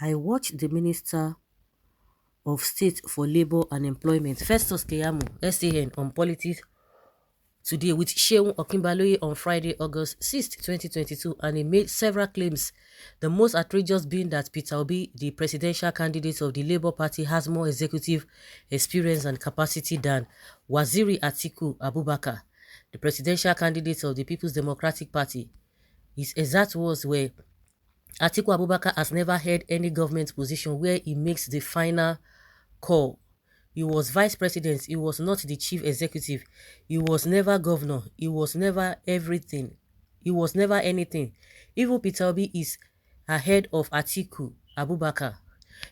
I watched the Minister of State for Labour and Employment, Festus Keyamo, SAN, on politics today with Sheun Okinbaloye on Friday, August 6, 2022, and he made several claims, the most outrageous being that Peter Obi, the presidential candidate of the Labour Party, has more executive experience and capacity than Waziri Atiku Abubakar, the presidential candidate of the People's Democratic Party. His exact words were, Atiku Abubakar has never held any government position where he makes the final call. He was vice president. He was not the chief executive. He was never governor. He was never everything. He was never anything. Even Peter Obi is ahead of Atiku Abubakar.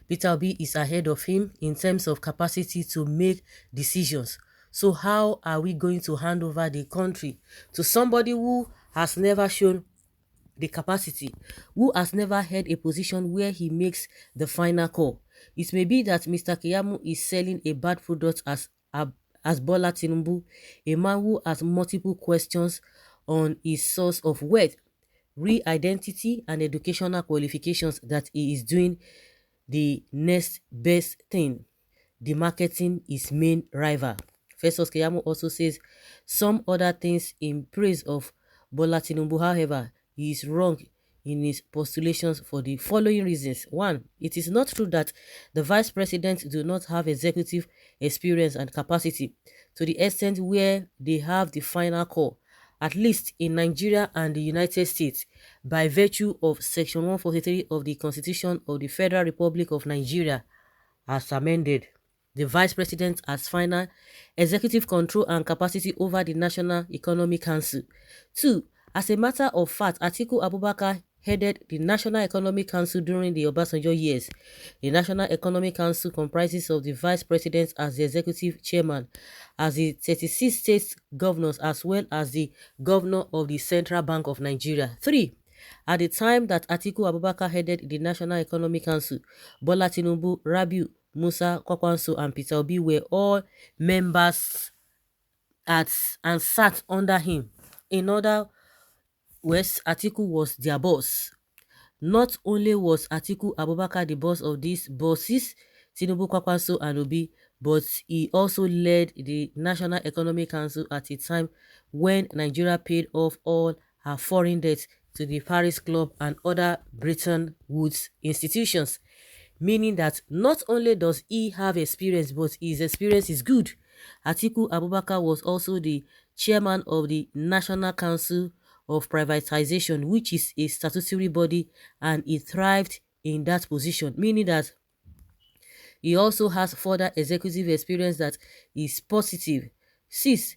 Peter Obi is ahead of him in terms of capacity to make decisions. So how are we going to hand over the country to somebody who has never shown the capacity, who has never held a position where he makes the final call? It may be that Mr. Keyamo is selling a bad product as Bola Tinubu, a man who has multiple questions on his source of wealth, real identity, and educational qualifications, that he is doing the next best thing, the marketing his main rival. Festus Keyamo also says some other things in praise of Bola Tinubu. However, he is wrong in his postulations for the following reasons. One, it is not true that the vice presidents do not have executive experience and capacity to the extent where they have the final call, at least in Nigeria and the United States, by virtue of Section 143 of the Constitution of the Federal Republic of Nigeria, as amended. The vice president has final executive control and capacity over the National Economic Council. 2. As a matter of fact, Atiku Abubakar headed the National Economic Council during the Obasanjo years. The National Economic Council comprises of the vice president as the executive chairman, as the 36 state governors, as well as the governor of the Central Bank of Nigeria. 3. At the time that Atiku Abubakar headed the National Economic Council, Bola Tinubu, Rabiu Musa Kwakwanso, and Peter Obi were all members and sat under him. In other words, Atiku was their boss. Not only was Atiku Abubakar the boss of these bosses, Tinubu, Kwakwanso, and Obi, but he also led the National Economic Council at a time when Nigeria paid off all her foreign debts to the Paris Club and other Bretton Woods institutions, meaning that not only does he have experience, but his experience is good. Atiku Abubakar was also the chairman of the National Council of Privatization, which is a statutory body, and he thrived in that position, meaning that he also has further executive experience that is positive. 6.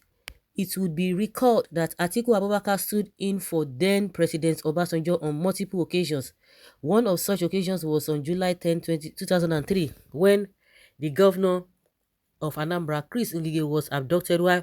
It would be recalled that Atiku Abubakar stood in for then President Obasanjo on multiple occasions. One of such occasions was on July 10, 2003, when the governor of Anambra, Chris Ngige, was abducted while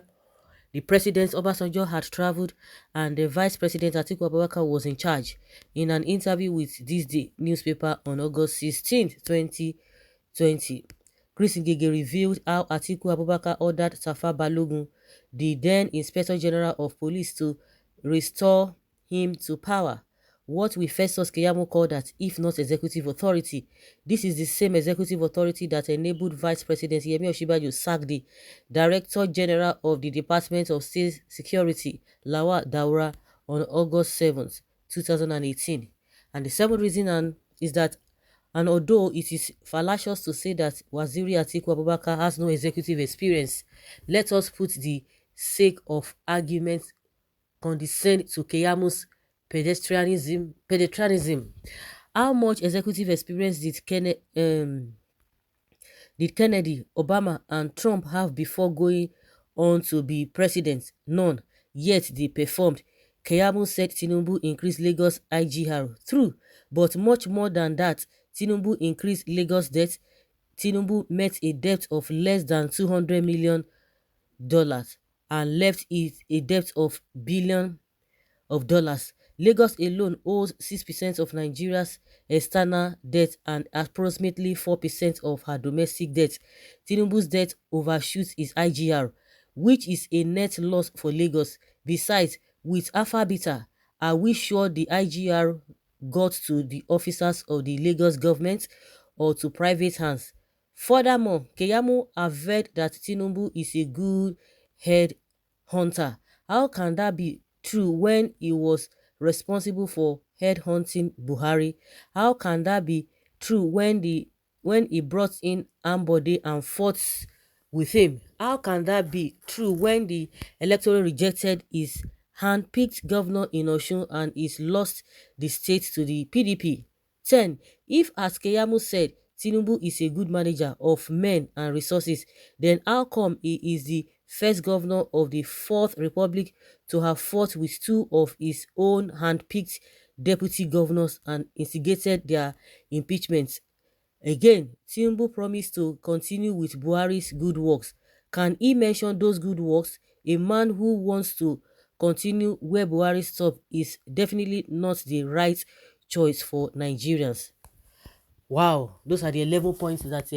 the president Obasanjo had traveled and the vice president Atiku Abubakar was in charge. In an interview with This Day newspaper on August 16, 2020, Chris Ngige revealed how Atiku Abubakar ordered Tafa Balogun, the then Inspector General of Police, to restore him to power. What we Festus Keyamo call that, if not executive authority? This is the same executive authority that enabled Vice President Yemi Osinbajo sack the Director General of the Department of State Security, Lawal Daura, on August 7, 2018. And the seventh reason is that, and although it is fallacious to say that Waziri Atiku Abubakar has no executive experience, let us put the sake of argument condescend to Keyamo's pedestrianism. How much executive experience did Kennedy, Obama, and Trump have before going on to be president? None. Yet they performed. Keyamo said Tinubu increased Lagos IGR. True, but much more than that. Tinubu increased Lagos debt. Tinubu met a debt of less than $200 million and left it a debt of billions of dollars. Lagos alone owes 6% of Nigeria's external debt and approximately 4% of her domestic debt. Tinubu's debt overshoots his IGR, which is a net loss for Lagos. Besides, with Alpha Beta, are we sure the IGR got to the officers of the Lagos government or to private hands. Furthermore, Keyamo averred that Tinubu is a good head hunter. How can that be true when he was responsible for head hunting Buhari? How can that be true when he brought in Ambode and fought with him? How can that be true when the electorate rejected his hand-picked governor in Osun and is lost the state to the PDP? 10. If, as Keyamo said, Tinubu is a good manager of men and resources, then how come he is the first governor of the Fourth Republic to have fought with two of his own hand-picked deputy governors and instigated their impeachment? Again, Tinubu promised to continue with Buhari's good works. Can he mention those good works? A man who wants to continue where Buhari stopped is definitely not the right choice for Nigerians. Wow, those are the 11 points that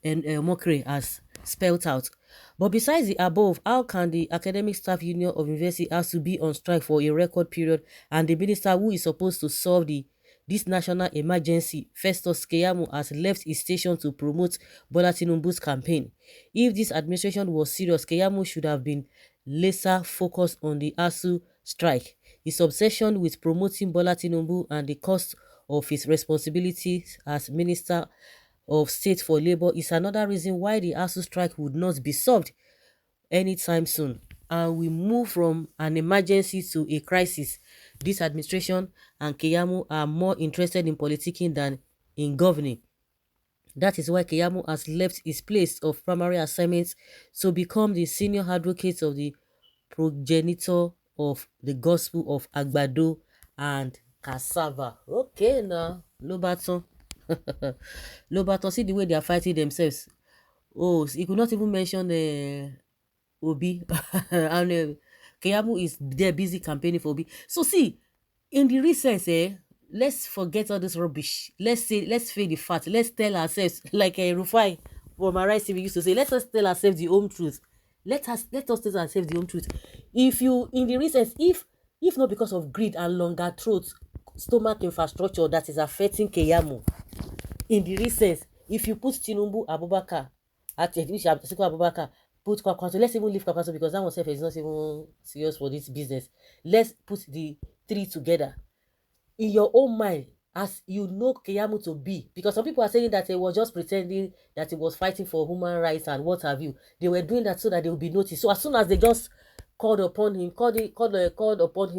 Mokre has spelled out. But besides the above, how can the Academic Staff Union of University has to be on strike for a record period and the minister who is supposed to solve this national emergency, Festus Keyamo, has left his station to promote Bola Tinubu's campaign? If this administration was serious, Keyamo should have been laser focused on the ASU strike. His obsession with promoting Bola Tinubu and the cost of his responsibilities as Minister of State for Labour is another reason why the ASU strike would not be solved anytime soon. And we move from an emergency to a crisis. This administration and Keyamo are more interested in politicking than in governing. That is why Keyamo has left his place of primary assignments to become the senior advocate of the progenitor of the gospel of Agbado and Cassava. Okay now, Lobaton. Lobaton, see the way they are fighting themselves. Oh, he could not even mention Obi. And Keyamo is there busy campaigning for Obi. So see, in the recess, let's forget all this rubbish. Let's fade the fat. Let's tell ourselves, like Rufai from Arise we used to say, let us tell ourselves the home truth. Let us tell ourselves the home truth. If you in the recess, if not because of greed and longer throat stomach infrastructure that is affecting Keyamo, in the recess, if you put Tinubu Abubakar at Atiku Abubakar, put Kwakwanto, let's even leave Kwakwanto because that one self is not even serious for this business. Let's put the three together. In your own mind, as you know Keyamo to be, because some people are saying that he was just pretending that he was fighting for human rights and what have you. They were doing that so that they will be noticed. So as soon as they just called upon him,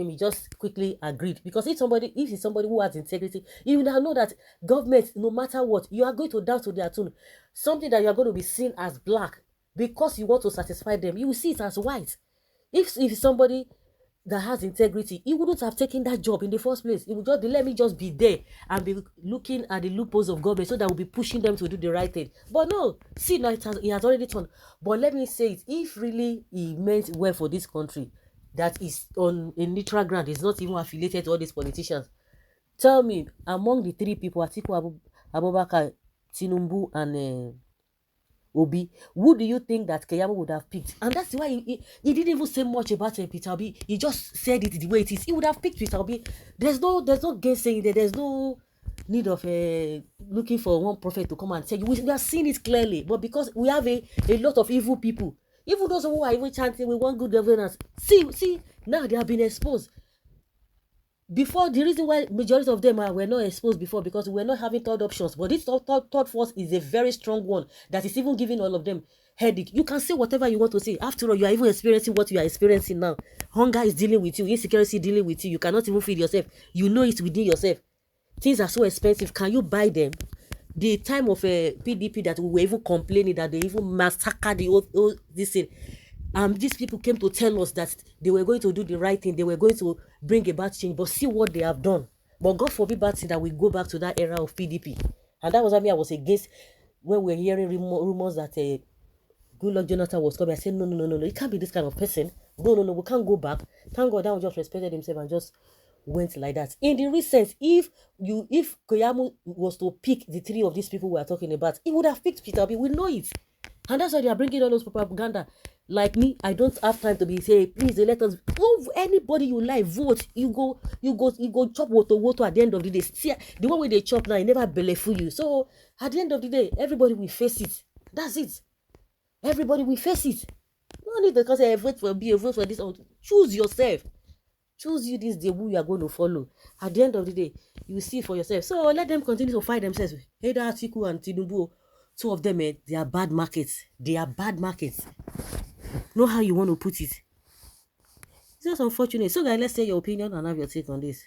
he just quickly agreed. Because if he's somebody who has integrity, you will know that government, no matter what, you are going to dance to their tune. Something that you are going to be seen as black because you want to satisfy them, you will see it as white. If somebody that has integrity, he wouldn't have taken that job in the first place. He would just let me just be there and be looking at the loopholes of government so that we'll be pushing them to do the right thing. But no, see now he has already turned. But let me say it, if really he meant well for this country, that is on a neutral ground, is not even affiliated to all these politicians. Tell me, among the three people, Atiku Abubakar, Tinubu, and Obi, who do you think that Keyamo would have picked? And that's why he didn't even say much about Peter Obi. He just said it the way it is. He would have picked Peter Obi. There's no guessing there. There's no need of looking for one prophet to come and tell you. We are seeing it clearly. But because we have a lot of evil people, even those who are even chanting we want good governance, see, now they have been exposed. Before, the reason why majority of them were not exposed before, because we were not having third options, but this third force is a very strong one that is even giving all of them headache. You can say whatever you want to say. After all, you are even experiencing what you are experiencing now. Hunger is dealing with you, insecurity dealing with you. You cannot even feed yourself. You know it within yourself. Things are so expensive. Can you buy them? The time of PDP that we were even complaining that they even massacred the old this thing. These people came to tell us that they were going to do the right thing. They were going to bring about change. But see what they have done. But God forbid bad thing that we go back to that era of PDP. And that was why I was against when we were hearing rumors that Goodluck Jonathan was coming. I said, no. It can't be this kind of person. No. We can't go back. Thank God that one just respected himself and just went like that. In the recent, if Keyamo was to pick the three of these people we are talking about, he would have picked Peter Obi. We know it. And that's why they are bringing all those propaganda. Like me, I don't have time to be say, please let us go. Anybody you like, vote. You go chop woto at the end of the day. See, the one way they chop now, it never belleful you. So at the end of the day, everybody will face it. That's it. Everybody will face it. No need to say vote for B, vote for this. Choose yourself. Choose you this day who you are going to follow. At the end of the day, you will see for yourself. So let them continue to fight themselves. Either Atiku and Tinubu, two of them, they are bad markets. They are bad markets. Know how you want to put it. It's just unfortunate. So guys, let's say your opinion and have your take on this.